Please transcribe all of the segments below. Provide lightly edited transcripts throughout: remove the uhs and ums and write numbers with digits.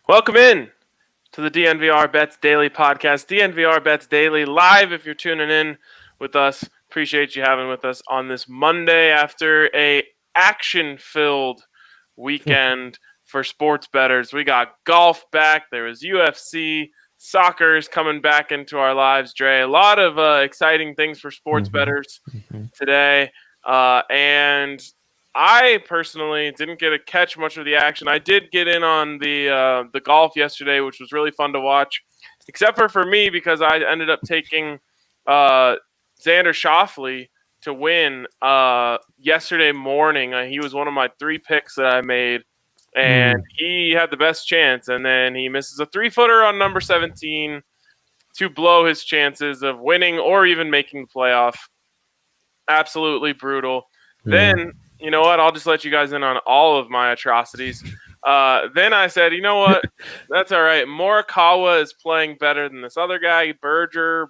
Welcome in to the DNVR Bets Daily Podcast. DNVR Bets Daily live if you're tuning in with us. Appreciate you having with us on this Monday after a action-filled weekend for sports bettors. We got golf back. There was UFC. Soccer is coming back into our lives, Dre. A lot of exciting things for sports bettors today. And I personally didn't get to catch much of the action. I did get in on the golf yesterday, which was really fun to watch, except for me because I ended up taking Xander Schauffele to win yesterday morning. He was one of my 3 picks that I made, and he had the best chance, and then he misses a 3-footer on number 17 to blow his chances of winning or even making the playoff. Absolutely brutal. Then, you know what? I'll just let you guys in on all of my atrocities. Then I said, you know what? That's all right. Morikawa is playing better than this other guy, Berger.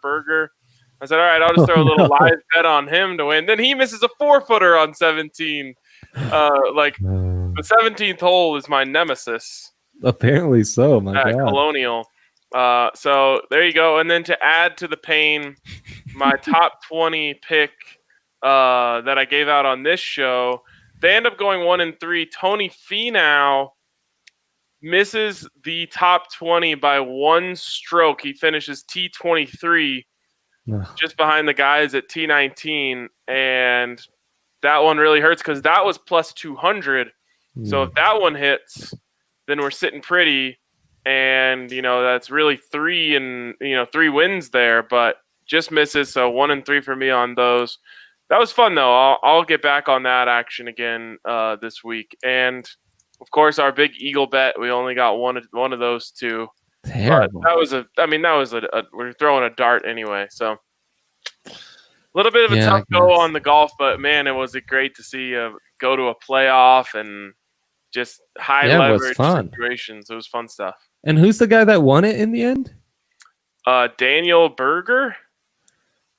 I said, all right, I'll just throw a little live bet on him to win. Then he misses a 4-footer on 17. The 17th hole is my nemesis. Apparently so, my God. Colonial. So there you go. And then to add to the pain, my top 20 pick that I gave out on this show, they end up going 1-3. Tony Finau misses the top 20 by 1 stroke. He finishes T23, just behind the guys at T19, and that one really hurts because that was plus 200. So if that one hits, then we're sitting pretty, and that's really 3 wins there, but just misses. So 1-3 for me on those. That was fun, though. I'll get back on that action again this week. And, of course, our big Eagle bet, we only got one of those 2. Terrible. But we're throwing a dart anyway. So a little bit of a tough go on the golf, but, man, it was great to see go to a playoff and just high leverage situations. It was fun stuff. And who's the guy that won it in the end? Daniel Berger.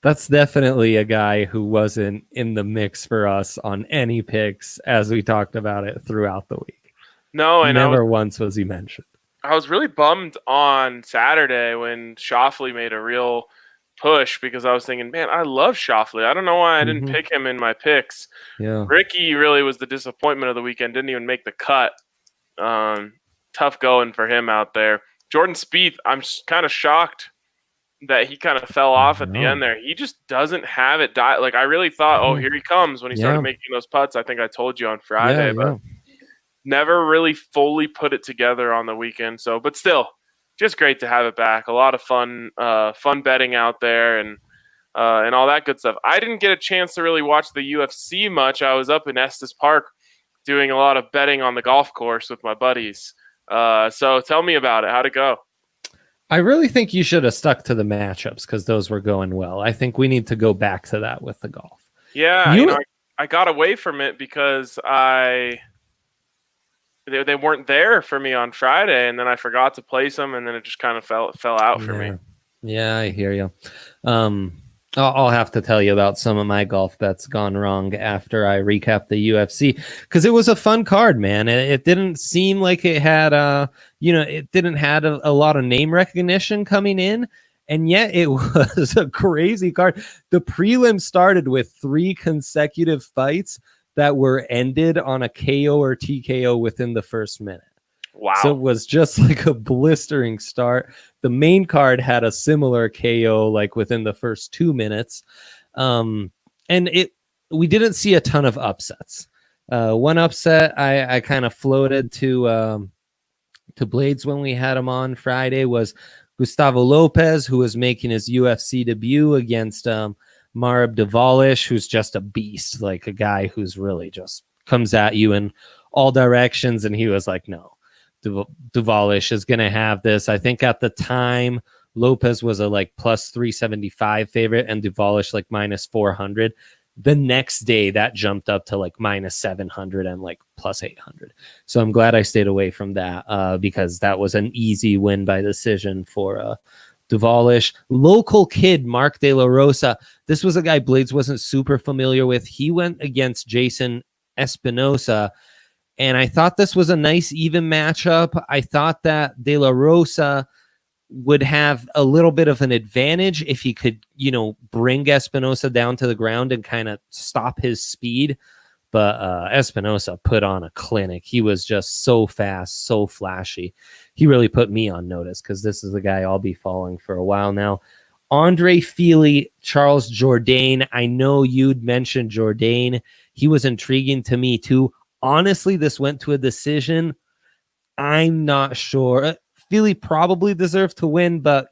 That's definitely a guy who wasn't in the mix for us on any picks as we talked about it throughout the week. No, and never once was he mentioned. I was really bummed on Saturday when Schauffele made a real push because I was thinking, man, I love Schauffele. I don't know why I didn't pick him in my picks. Yeah. Ricky really was the disappointment of the weekend. Didn't even make the cut. Tough going for him out there. Jordan Spieth, I'm kind of shocked that he kind of fell off at the end there. He just doesn't have it. Like, I really thought, here he comes when he started making those putts. I think I told you on Friday, but never really fully put it together on the weekend. So, but still, just great to have it back. A lot of fun betting out there and all that good stuff. I didn't get a chance to really watch the UFC much. I was up in Estes Park doing a lot of betting on the golf course with my buddies. So tell me about it. How'd it go? I really think you should have stuck to the matchups because those were going well. I think we need to go back to that with the golf. Yeah, I got away from it because they weren't there for me on Friday, and then I forgot to place them, and then it just kind of fell out for me. Yeah, I hear you. I'll have to tell you about some of my golf bets gone wrong after I recap the UFC because it was a fun card, man. It didn't seem like it had it didn't have a lot of name recognition coming in, and yet it was a crazy card. The prelim started with 3 consecutive fights that were ended on a KO or TKO within the first minute. Wow. So it was just like a blistering start. The main card had a similar KO like within the first 2 minutes. And we didn't see a ton of upsets. One upset I kind of floated to Blades when we had him on Friday was Gustavo Lopez, who was making his UFC debut against Marib Devalish, who's just a beast, like a guy who's really just comes at you in all directions. And he was like, no, Devalish is going to have this. I think at the time, Lopez was a plus 375 favorite and Devalish minus 400. The next day that jumped up to minus 700 and plus 800. So I'm glad I stayed away from that because that was an easy win by decision for Devalish. Local kid Mark De La Rosa. This was a guy Blades wasn't super familiar with. He went against Jason Espinosa And I thought this was a nice, even matchup. I thought that De La Rosa would have a little bit of an advantage if he could, bring Espinosa down to the ground and kind of stop his speed. But Espinosa put on a clinic. He was just so fast, so flashy. He really put me on notice because this is the guy I'll be following for a while now. Andre Feely, Charles Jourdain. I know you'd mentioned Jourdain. He was intriguing to me too. Honestly, this went to a decision. I'm not sure. Feely probably deserved to win, but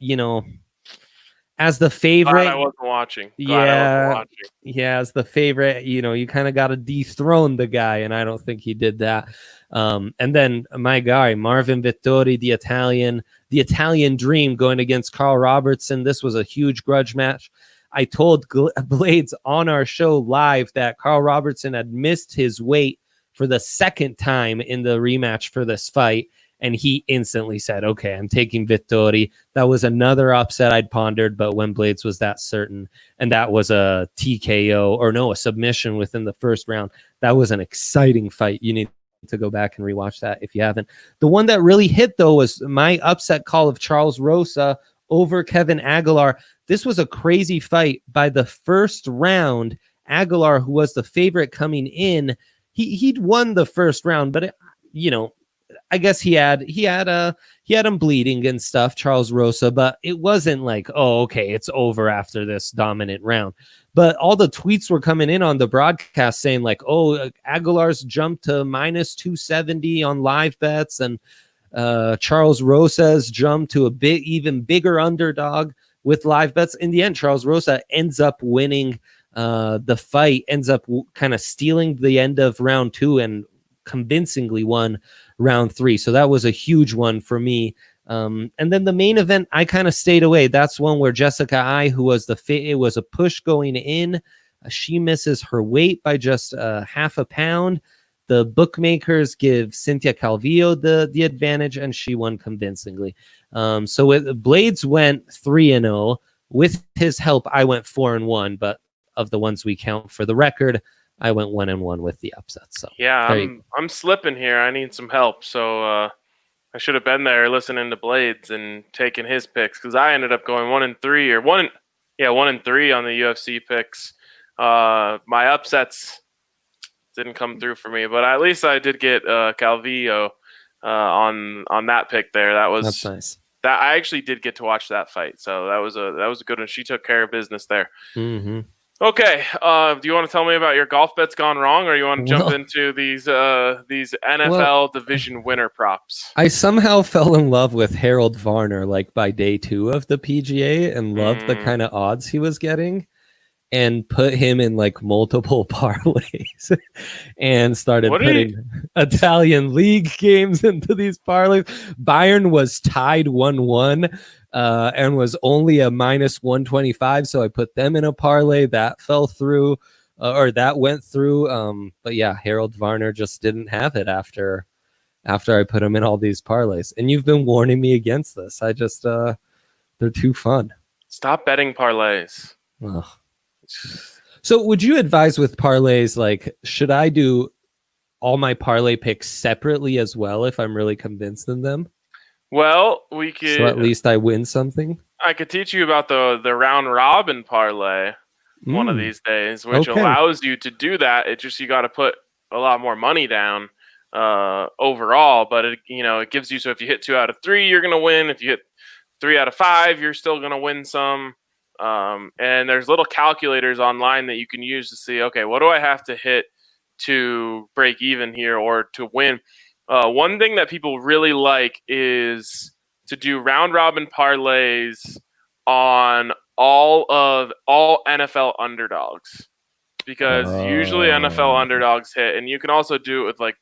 as the favorite, Glad I wasn't watching. Yeah, as the favorite, you kind of got to dethrone the guy, and I don't think he did that. And then my guy Marvin Vittori, the Italian dream, going against Carl Robertson. This was a huge grudge match. I told Blades on our show live that Carl Robertson had missed his weight for the second time in the rematch for this fight. And he instantly said, okay, I'm taking Vittori. That was another upset I'd pondered, but when Blades was that certain, and that was a TKO, a submission within the first round. That was an exciting fight. You need to go back and rewatch that if you haven't. The one that really hit, though, was my upset call of Charles Rosa over Kevin Aguilar. This was a crazy fight. By the first round, Aguilar, who was the favorite coming in, he'd won the first round, but I guess he had him bleeding and stuff, Charles Rosa, but it wasn't like, oh, okay, it's over after this dominant round. But all the tweets were coming in on the broadcast saying like, oh, Aguilar's jumped to minus 270 on live bets, and Charles Rosa's jumped to a bit even bigger underdog with live bets. In the end, Charles Rosa ends up winning the fight, ends up kind of stealing the end of round 2 and convincingly won round 3. So that was a huge one for me. And then the main event, I kind of stayed away. That's one where Jessica Ai, who was it was a push going in. She misses her weight by just half a pound. The bookmakers give Cynthia Calvillo the advantage, and she won convincingly. So Blades went 3-0. With his help, I went 4-1. But of the ones we count for the record, I went 1-1 with the upset. So yeah, I'm slipping here. I need some help. So I should have been there listening to Blades and taking his picks, because I ended up going 1-3 or 1-3 on the UFC picks. My upsets didn't come through for me, but at least I did get Calvillo on that pick there. That's nice. That I actually did get to watch that fight, so that was a good one. She took care of business there. Mm-hmm. Okay, do you want to tell me about your golf bets gone wrong, or you want to jump into these NFL division winner props? I somehow fell in love with Harold Varner like by day 2 of the PGA and loved the kind of odds he was getting, and put him in like multiple parlays and started putting Italian league games into these parlays. Bayern was tied 1-1. And was only a minus 125, so I put them in a parlay that fell through, or that went through. But yeah, Harold Varner just didn't have it after I put him in all these parlays. And you've been warning me against this. I just they're too fun. Stop betting parlays. Ugh. So would you advise with parlays, like, should I do all my parlay picks separately as well if I'm really convinced in them? Well, we could. So at least I win something. I could teach you about the round robin parlay one of these days, which allows you to do that. It just, you got to put a lot more money down overall, but it gives you, so if you hit 2 out of 3, you're gonna win. If you hit 3 out of 5, you're still gonna win some. And there's little calculators online that you can use to see, okay, what do I have to hit to break even here or to win? One thing that people really like is to do round robin parlays on all NFL underdogs, because usually NFL underdogs hit, and you can also do it with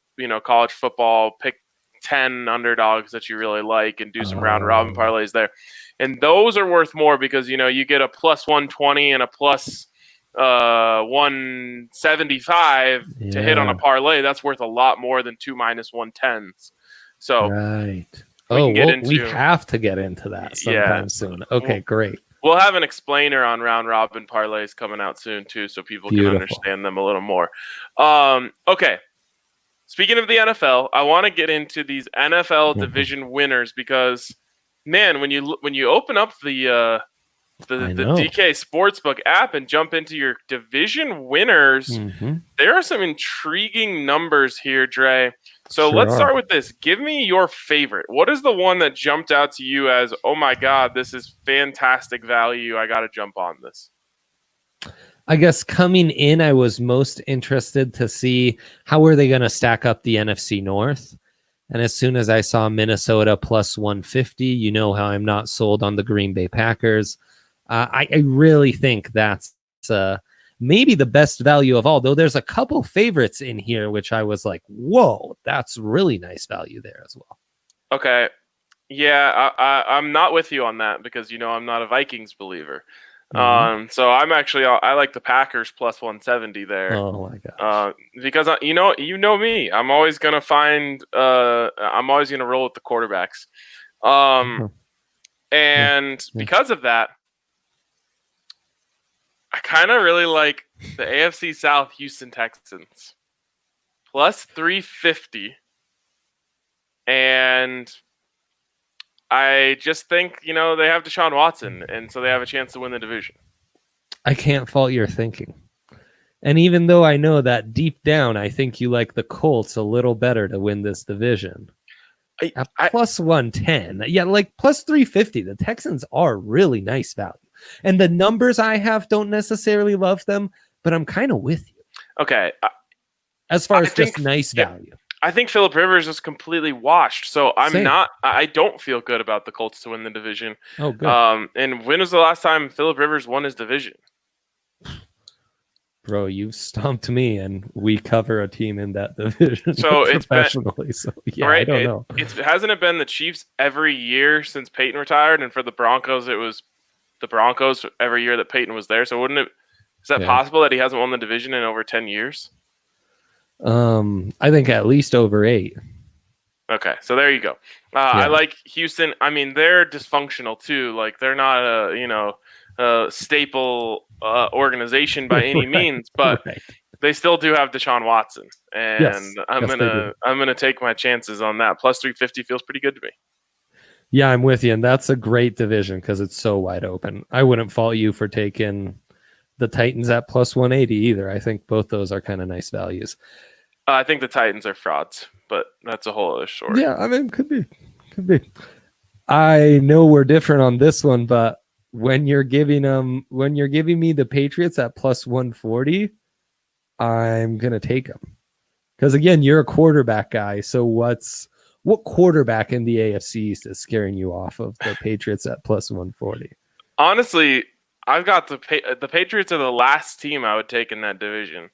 college football. Pick 10 underdogs that you really like and do some round robin parlays there, and those are worth more because you get a plus 120 and a plus 175 to hit on a parlay. That's worth a lot more than 2 minus 110s. So right. We have to get into that sometime soon. Okay, great. We'll have an explainer on round robin parlays coming out soon too, so people can understand them a little more. Okay. speaking of the NFL, I want to get into these NFL division winners because, man, when you open up the DK Sportsbook app and jump into your division winners, there are some intriguing numbers here, Dre. So let's start with this. Give me your favorite. What is the one that jumped out to you as, oh my God, this is fantastic value. I got to jump on this. I guess coming in, I was most interested to see how are they going to stack up the NFC North. And as soon as I saw Minnesota plus 150, you know how I'm not sold on the Green Bay Packers. I really think that's maybe the best value of all, though there's a couple favorites in here, which I was like, whoa, that's really nice value there as well. Okay. Yeah, I'm not with you on that because, I'm not a Vikings believer. So I'm actually, I like the Packers plus 170 there. Oh my gosh. Because you know me, I'm always going to roll with the quarterbacks. And because of that, I kind of really like the AFC South Houston Texans plus 350. And I just think, they have Deshaun Watson, and so they have a chance to win the division. I can't fault your thinking. And even though I know that deep down, I think you like the Colts a little better to win this division. At plus 110. Yeah, like plus 350. The Texans are really nice value. And the numbers I have don't necessarily love them, but I'm kind of with you. Okay. As far as just nice value. I think Phillip Rivers is completely washed, so I don't feel good about the Colts to win the division. Oh, good. And when was the last time Phillip Rivers won his division? Bro, you stumped me, and we cover a team in that division so professionally. I don't know. Hasn't it been the Chiefs every year since Peyton retired? And for the Broncos, it was the Broncos every year that Peyton was there. So is that possible that he hasn't won the division in over 10 years? I think at least over 8. Okay, so there you go. I like Houston. I mean, they're dysfunctional too. Like they're not a staple organization by any means, but they still do have Deshaun Watson, and I'm gonna take my chances on that. Plus 350 feels pretty good to me. Yeah, I'm with you, and that's a great division because it's so wide open. I wouldn't fault you for taking the Titans at plus 180 either. I think both those are kind of nice values. I think the Titans are frauds, but that's a whole other story. Yeah, I mean, could be. I know we're different on this one, but when you're giving me the Patriots at plus 140, I'm gonna take them because again, you're a quarterback guy. So what quarterback in the AFC East is scaring you off of the Patriots at plus 140? Honestly, I've got the Patriots are the last team I would take in that division.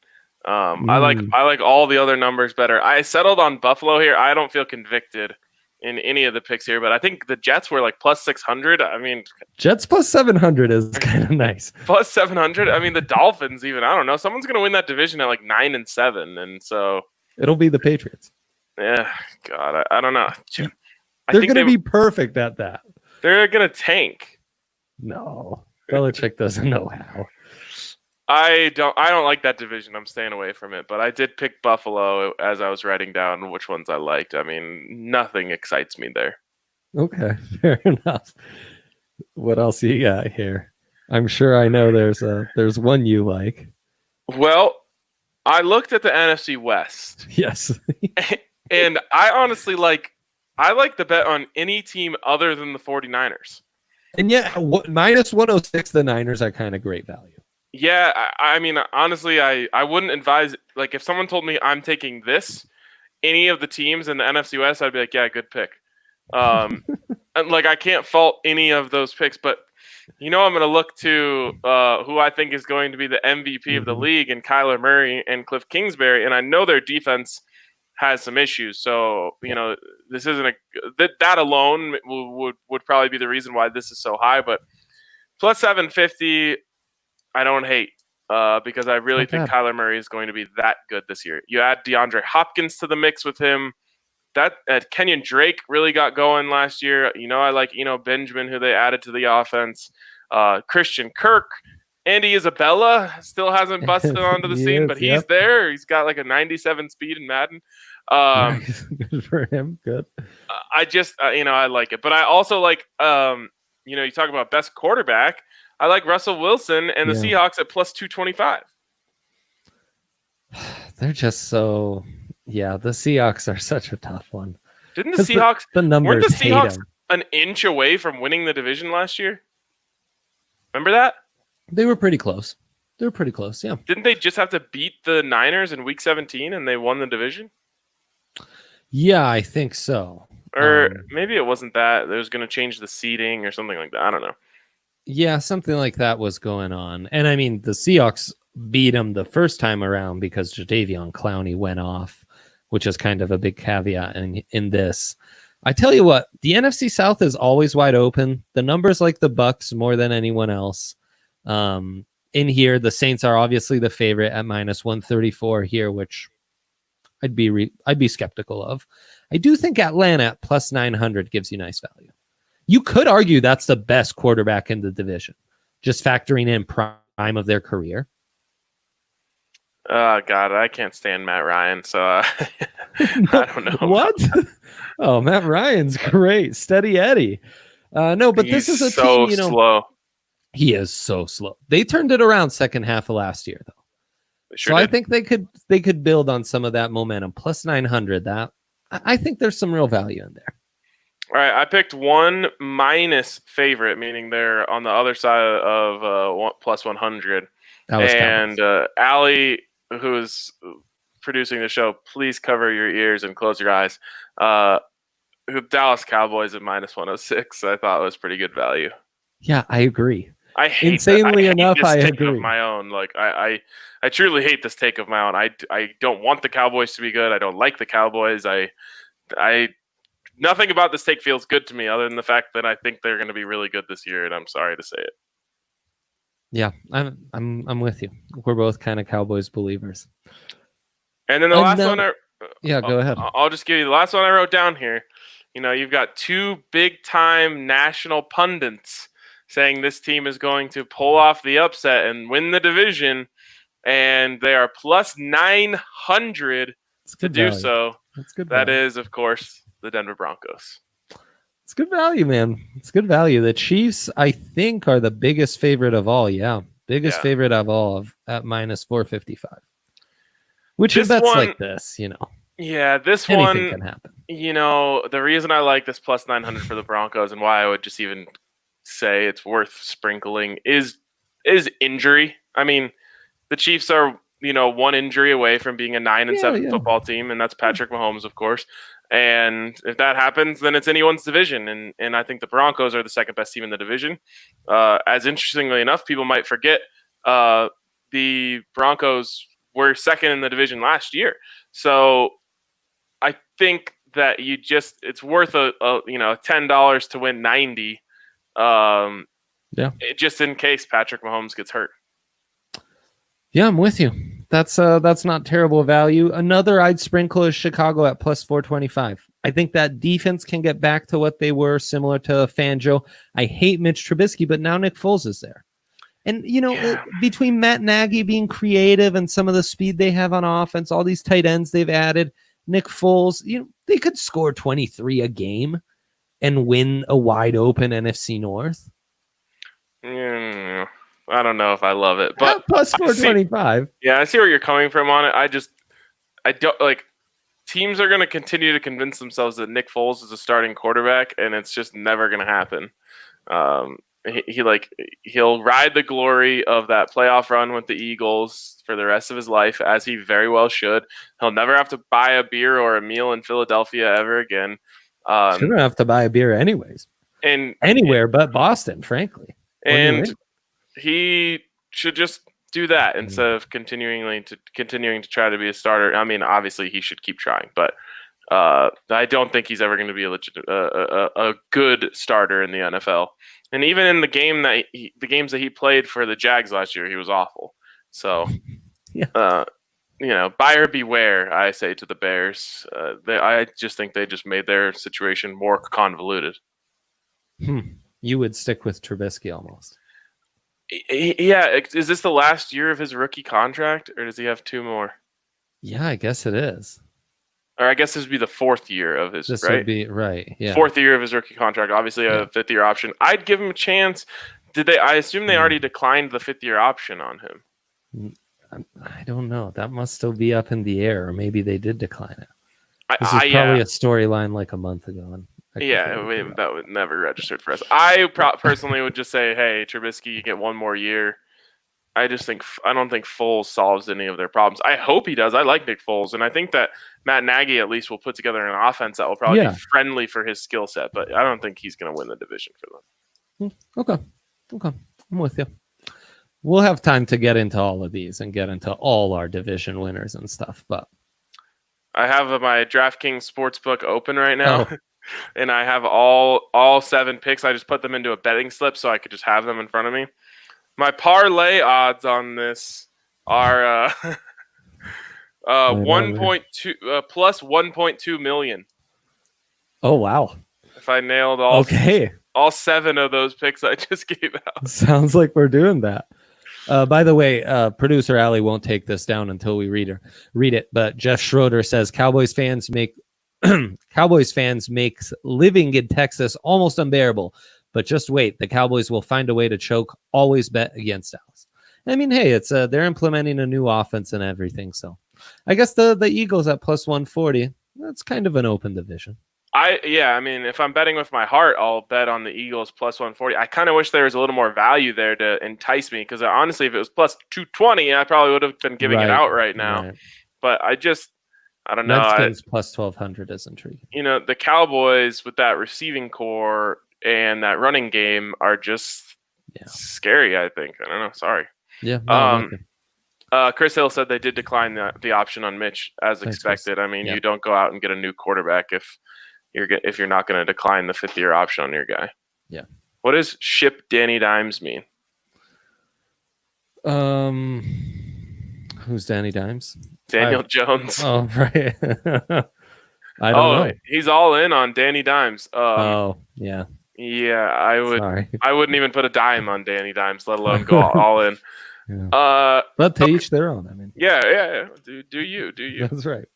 I like all the other numbers better. I settled on Buffalo here. I don't feel convicted in any of the picks here, but I think the Jets were like plus 600. I mean, Jets plus 700 is kind of nice. Plus 700. I mean, the Dolphins even. I don't know. Someone's going to win that division at like 9-7, and so it'll be the Patriots. Yeah, God, I don't know. They're going to be perfect at that. They're going to tank. No, Belichick doesn't know how. I don't like that division. I'm staying away from it. But I did pick Buffalo as I was writing down which ones I liked. I mean, nothing excites me there. Okay, fair enough. What else you got here? I'm sure I know there's one you like. Well, I looked at the NFC West. Yes. And I honestly like the bet on any team other than the 49ers. And minus 106, the Niners are kind of great value. Yeah, I mean, honestly, I wouldn't advise, like, if someone told me I'm taking any of the teams in the NFC West, I'd be like, yeah, good pick. And, like, I can't fault any of those picks, but, I'm going to look to who I think is going to be the MVP of the league, and Kyler Murray and Cliff Kingsbury, and I know their defense has some issues, so, this isn't that alone would probably be the reason why this is so high, but plus 750, I don't hate because I really think Kyler Murray is going to be that good this year. You add DeAndre Hopkins to the mix with him. That Kenyon Drake really got going last year. I like Benjamin, who they added to the offense. Christian Kirk, Andy Isabella still hasn't busted onto the scene, but he's there. He's got like a 97 speed in Madden. Good for him. Good. I just, I like it. But I also like, you talk about best quarterback. I like Russell Wilson and the Seahawks at plus 225. They're just so, the Seahawks are such a tough one. Didn't the Seahawks, the numbers weren't the Seahawks an inch away from winning the division last year? Remember that? They were pretty close. Yeah. Didn't they just have to beat the Niners in week 17 and they won the division? Yeah, I think so. Or maybe it wasn't that. It was going to change the seeding or something like that. I don't know. Yeah, something like that was going on. And I mean, the Seahawks beat them the first time around because Jadeveon Clowney went off, which is kind of a big caveat in this. I tell you what, the NFC South is always wide open. The numbers like the Bucks more than anyone else. In here, the Saints are obviously the favorite at minus 134 here, which I'd be skeptical of. I do think Atlanta at plus 900 gives you nice value. You could argue that's the best quarterback in the division, just factoring in prime of their career. Oh, God, I can't stand Matt Ryan, so I don't know. What? Oh, Matt Ryan's great. Steady Eddie. No, but this is a so team, slow. He is so slow. They turned it around second half of last year, though. Sure I think they could build on some of that momentum. Plus 900, I think there's some real value in there. All right, I picked one minus favorite, meaning they're on the other side of plus 100. And Allie, who is producing the show, please cover your ears and close your eyes. Dallas Cowboys at minus 106, I thought was pretty good value. Yeah, I agree. I hate Insanely enough, I agree. Of my own, like I truly hate this take of my own. I don't want the Cowboys to be good. I don't like the Cowboys. I nothing about this take feels good to me, other than the fact that I think they're going to be really good this year, and I'm sorry to say it. Yeah, I'm with you. We're both kind of Cowboys believers. And then the last one, go ahead. I'll just give you the last one I wrote down here. You've got two big-time national pundits saying this team is going to pull off the upset and win the division, and they are plus 900 to do so. That's good. That is, of course, the Denver Broncos. It's good value, man. It's good value. The Chiefs, I think, are the biggest favorite of all. Yeah, favorite of all at minus 455. Which is bets like this, Yeah, this anything can happen. The reason I like this plus 900 for the Broncos and why I would just even say it's worth sprinkling is injury. I mean, the Chiefs are one injury away from being a 9-7 football team, and that's Patrick Mahomes, of course. And if that happens, then it's anyone's division. And I think the Broncos are the second best team in the division. As interestingly enough, people might forget the Broncos were second in the division last year. So I think that it's worth a $10 to win 90. Just in case Patrick Mahomes gets hurt. Yeah, I'm with you. That's not terrible value. Another I'd sprinkle is Chicago at plus 425. I think that defense can get back to what they were, similar to Fangio. I hate Mitch Trubisky, but now Nick Foles is there. And, between Matt Nagy being creative and some of the speed they have on offense, all these tight ends they've added, Nick Foles, they could score 23 a game and win a wide open NFC North. I don't know if I love it, but plus 425. I see where you're coming from on it. I don't like teams are going to continue to convince themselves that Nick Foles is a starting quarterback, and it's just never going to happen. He'll ride the glory of that playoff run with the Eagles for the rest of his life, as he very well should. He'll never have to buy a beer or a meal in Philadelphia ever again. Shouldn't have to buy a beer anyways. And anywhere but Boston, frankly. And he should just do that instead of continuing to try to be a starter. I mean, obviously he should keep trying, but I don't think he's ever going to be a good starter in the NFL. And even in the games that he played for the Jags last year, he was awful. So, buyer beware, I say to the Bears. I just think they just made their situation more convoluted. You would stick with Trubisky almost. Yeah, is this the last year of his rookie contract, or does he have two more? Yeah, I guess it is. or I guess this would be the 4th year of his, This right? would be right. Yeah. 4th year of his rookie contract. Obviously, a 5th-year option. I'd give him a chance. Did they? I assume they already declined the 5th-year option on him. I don't know. That must still be up in the air, or maybe they did decline it. This is probably a storyline like a month ago. And that would never registered for us. I personally would just say, hey, Trubisky, you get one more year. I don't think Foles solves any of their problems. I hope he does. I like Nick Foles, and I think that Matt Nagy at least will put together an offense that will probably be friendly for his skill set. But I don't think he's going to win the division for them. Okay, I'm with you. We'll have time to get into all of these and get into all our division winners and stuff. But I have my DraftKings Sportsbook open right now, and I have all 7 picks. I just put them into a betting slip so I could just have them in front of me. My parlay odds on this are 1.2 plus 1.2 million. Oh wow! If I nailed all 7 of those picks I just gave out. Sounds like we're doing that. By the way, producer Ali won't take this down until we read it. But Jeff Schroeder says Cowboys fans makes living in Texas almost unbearable. But just wait, the Cowboys will find a way to choke. Always bet against Dallas. I mean, hey, it's they're implementing a new offense and everything. So I guess the Eagles at plus 140. That's kind of an open division. I mean, if I'm betting with my heart, I'll bet on the Eagles plus 140. I kind of wish there was a little more value there to entice me, because honestly, if it was plus 220, I probably would have been giving it out right now. Right. But I don't know. Redskins plus 1,200 is intriguing. The Cowboys with that receiving core and that running game are just scary, I think. I don't know. Sorry. Yeah. No, Chris Hill said they did decline the option on Mitch as expected. I mean, you don't go out and get a new quarterback if you're not going to decline the 5th-year option on your guy. Yeah. What does ship Danny Dimes mean? Who's Danny Dimes? Daniel Jones. Oh, right. I don't know. He's all in on Danny Dimes. Yeah. Yeah, I would. Sorry. I wouldn't even put a dime on Danny Dimes, let alone go all in. Yeah. But to each their own. I mean. Yeah. Do you? That's right.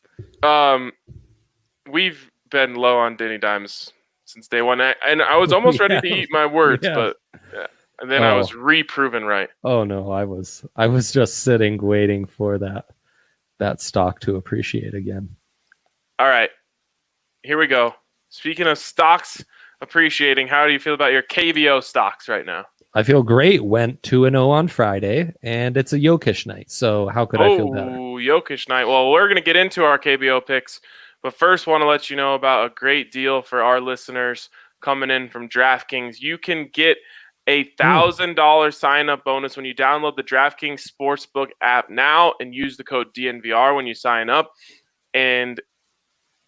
We've been low on Danny Dimes since day one, and I was almost ready to eat my words, but and then I was reproven right. Oh no, I was just sitting waiting for that stock to appreciate again. All right, here we go. Speaking of stocks appreciating, how do you feel about your KBO stocks right now? I feel great. Went 2-0 on Friday, and it's a Jokic night. So how could I feel better? Jokic night. Well, we're going to get into our KBO picks, but first want to let you know about a great deal for our listeners coming in from DraftKings. You can get a $1,000 sign-up bonus when you download the DraftKings Sportsbook app now and use the code DNVR when you sign up. And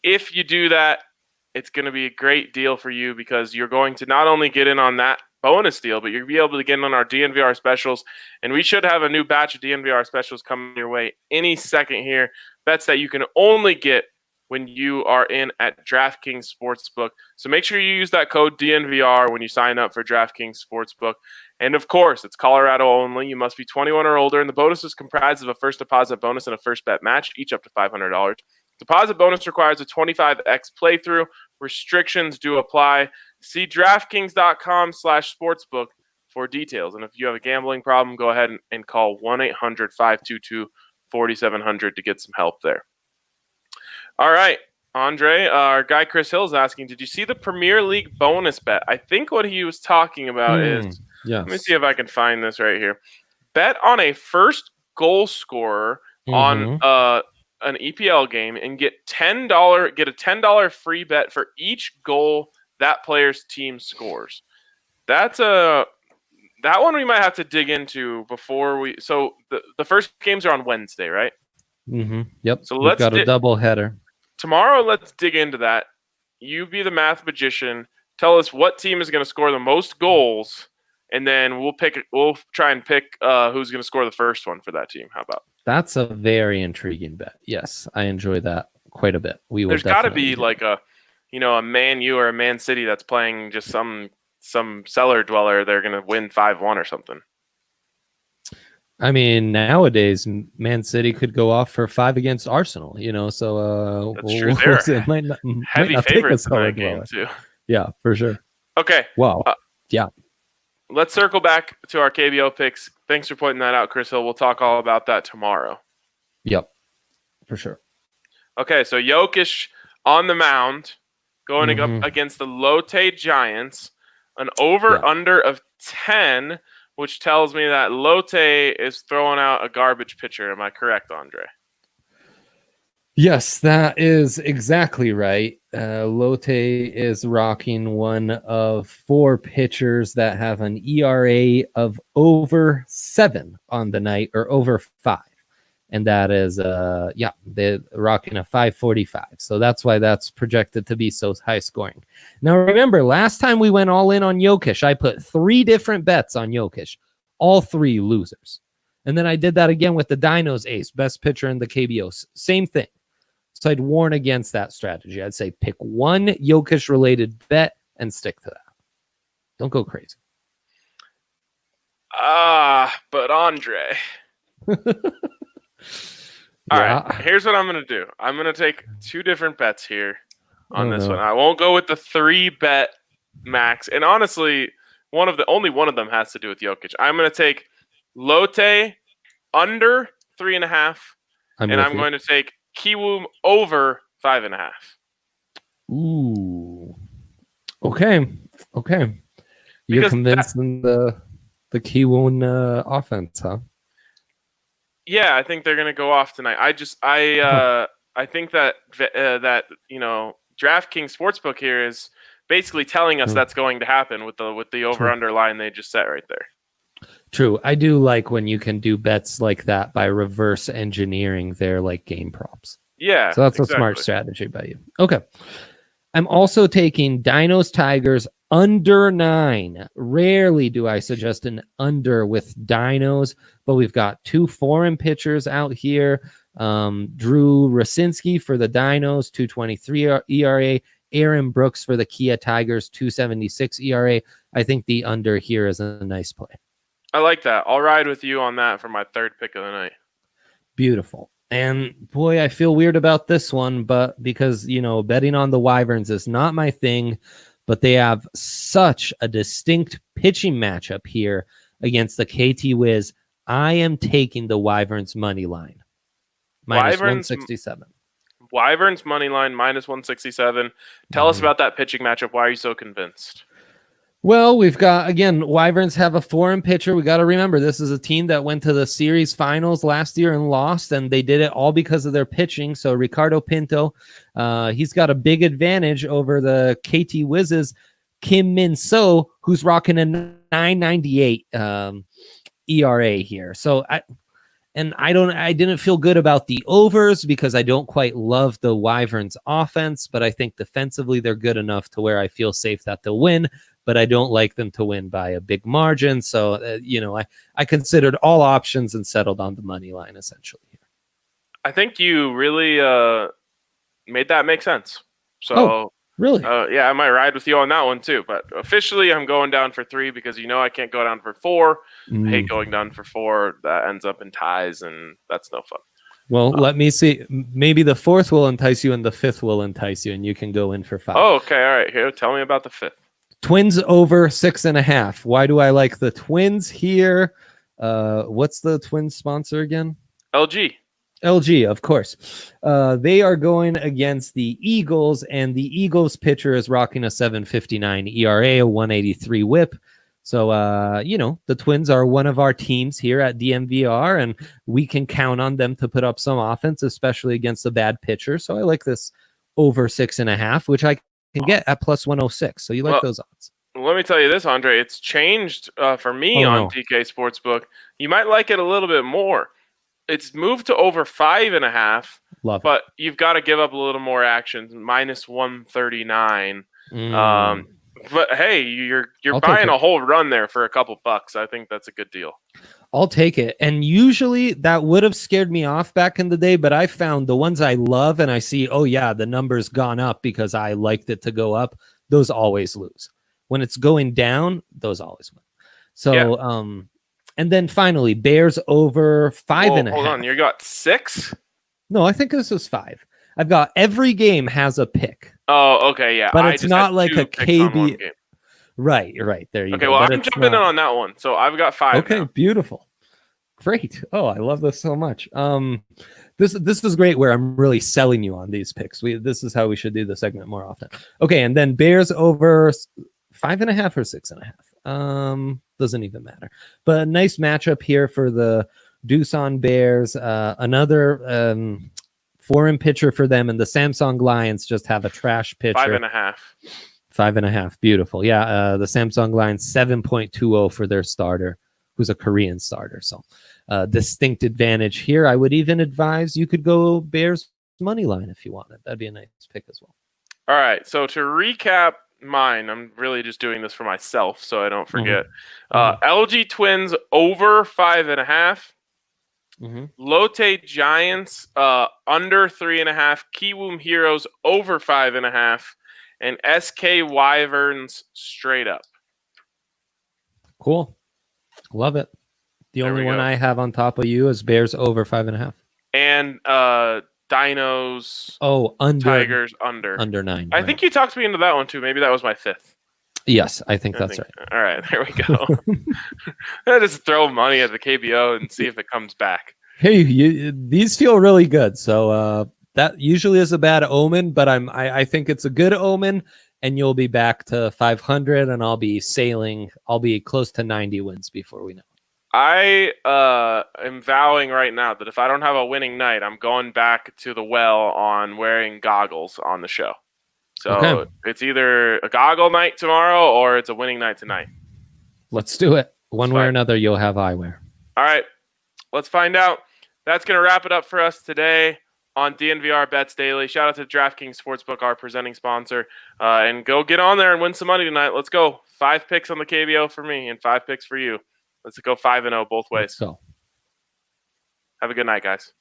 if you do that, it's going to be a great deal for you, because you're going to not only get in on that bonus deal, but you'll be able to get in on our DNVR specials. And we should have a new batch of DNVR specials coming your way any second here. Bets that you can only get when you are in at DraftKings Sportsbook. So make sure you use that code DNVR when you sign up for DraftKings Sportsbook. And of course, it's Colorado only. You must be 21 or older. And the bonus is comprised of a first deposit bonus and a first bet match, each up to $500. Deposit bonus requires a 25x playthrough. Restrictions do apply. See DraftKings.com/sportsbook for details. And if you have a gambling problem, go ahead and call 1-800-522-4700 to get some help there. All right, Andre, our guy Chris Hill is asking, did you see the Premier League bonus bet? I think what he was talking about is, let me see if I can find this right here. Bet on a first goal scorer on an EPL game and get a $10 free bet for each goal that player's team scores. That one we might have to dig into before we. So the first games are on Wednesday, right? Yep. So we've got a double header tomorrow. Let's dig into that. You be the math magician. Tell us what team is going to score the most goals, and then we'll try and pick who's going to score the first one for that team. How about? That's a very intriguing bet. Yes, I enjoy that quite a bit. There's got to be like a Man U or a Man City that's playing just some cellar dweller. They're going to win 5-1 or something. I mean, nowadays, Man City could go off for 5 against Arsenal, so That's true. They're it might heavy not take favorites us in all that game too. Yeah, for sure. Okay. Wow. Yeah. Let's circle back to our KBO picks. Thanks for pointing that out, Chris Hill. We'll talk all about that tomorrow. Yep, for sure. Okay, so Jokic on the mound going up against the Lotte Giants, an over-under of 10, which tells me that Lotte is throwing out a garbage pitcher. Am I correct, Andre? Yes, that is exactly right. Lotte is rocking one of 4 pitchers that have an ERA of over 7 on the night, or over 5. And that is, they're rocking a 5.45. So that's why that's projected to be so high scoring. Now, remember, last time we went all in on Jokic, I put 3 different bets on Jokic, all 3 losers. And then I did that again with the Dinos ace, best pitcher in the KBO. Same thing. So I'd warn against that strategy. I'd say pick one Jokic-related bet and stick to that. Don't go crazy. But Andre. All right, here's what I'm going to do. I'm going to take 2 different bets here on this one. I won't go with the 3-bet max. And honestly, only one of them has to do with Jokic. I'm going to take Lotte under 3.5, and I'm going to take Kiwoom over 5.5. Ooh. Okay. You're convincing the Kiwoom offense, huh? Yeah, I think they're going to go off tonight. I think that DraftKings Sportsbook here is basically telling us that's going to happen with the over/under line they just set right there. True. I do like when you can do bets like that by reverse engineering their game props. Yeah. So that's a smart strategy by you. Okay. I'm also taking Dinos Tigers under 9. Rarely do I suggest an under with Dinos, but we've got 2 foreign pitchers out here. Drew Rosinski for the Dinos, 2.23 ERA. Aaron Brooks for the Kia Tigers, 2.76 ERA. I think the under here is a nice play. I like that. I'll ride with you on that for my 3rd pick of the night. Beautiful. And boy, I feel weird about this one, but because, betting on the Wyverns is not my thing, but they have such a distinct pitching matchup here against the KT Wiz. I am taking the Wyverns money line. Minus 167. Wyverns money line minus 167. Tell us about that pitching matchup. Why are you so convinced? Well, we've got, again, Wyverns have a foreign pitcher. We got to remember, this is a team that went to the series finals last year and lost, and they did it all because of their pitching. So Ricardo Pinto, he's got a big advantage over the KT Wiz's Kim Min-so, who's rocking a 9.98 ERA here. So I didn't feel good about the overs because I don't quite love the Wyverns offense, but I think defensively they're good enough to where I feel safe that they'll win. But I don't like them to win by a big margin. So, I considered all options and settled on the money line, essentially. I think you really made that make sense. So, really? Yeah, I might ride with you on that one, too. But officially, I'm going down for 3 because, I can't go down for 4. I hate going down for 4. That ends up in ties, and that's no fun. Well, let me see. Maybe the 4th will entice you and the 5th will entice you, and you can go in for 5. Oh, okay. All right. Here, tell me about the 5th. Twins over 6.5. Why do I like the Twins here? What's the Twins sponsor again? LG, of course. They are going against the Eagles, and the Eagles pitcher is rocking a 7.59 ERA, a 183 whip. So, the Twins are one of our teams here at DNVR, and we can count on them to put up some offense, especially against a bad pitcher. So I like this over 6.5, which I can get at plus 106. So you like those odds? Let me tell you this, Andre. It's changed for me on DK Sportsbook. You might like it a little bit more. It's moved to over 5.5. But you've got to give up a little more action. Minus 139. But hey, you're buying a whole run there for a couple bucks. I think that's a good deal. I'll take it. And usually that would have scared me off back in the day, but I found the ones I love and I see, the number's gone up because I liked it to go up. Those always lose. When it's going down, those always win. So, And then finally, Bears over 5.5. Hold on, you got 6? No, I think this was 5. I've got every game has a pick. Oh, okay, yeah. But it's not like a KB. Right. There you go. Okay, well, I'm jumping in on that one. So I've got 5 Okay, now. Beautiful. Great. Oh, I love this so much. This is great where I'm really selling you on these picks. This is how we should do the segment more often. Okay, and then Bears over 5.5 or 6.5. Doesn't even matter. But a nice matchup here for the Doosan Bears. Another foreign pitcher for them, and the Samsung Lions just have a trash pitcher. 5.5. 5.5. Beautiful. Yeah, the Samsung Lions 7.20 for their starter, who's a Korean starter. So distinct advantage here. I would even advise you could go Bears money line if you wanted. That'd be a nice pick as well. All right. So to recap mine, I'm really just doing this for myself so I don't forget. LG Twins over 5.5. Lotte Giants under 3.5. Kiwoom Heroes over 5.5. And SK Wyverns straight up. Cool. Love it. The only one I have on top of you is Bears over 5.5. And Dinos. Tigers under 9. I think you talked me into that one too. Maybe that was my 5th. Yes, I think that's right. All right, there we go. I just throw money at the KBO and see if it comes back. Hey, these feel really good. So that usually is a bad omen, but I think it's a good omen, and you'll be back to 500, and I'll be sailing. I'll be close to 90 wins before we know. I am vowing right now that if I don't have a winning night, I'm going back to the well on wearing goggles on the show. So It's either a goggle night tomorrow or it's a winning night tonight. Let's do it. One way or another, you'll have eyewear. All right, let's find out. That's going to wrap it up for us today on DNVR Bets Daily. Shout out to DraftKings Sportsbook, our presenting sponsor. And go get on there and win some money tonight. Let's go. 5 picks on the KBO for me and 5 picks for you. Let's go 5-0 both ways. Let's go. Have a good night, guys.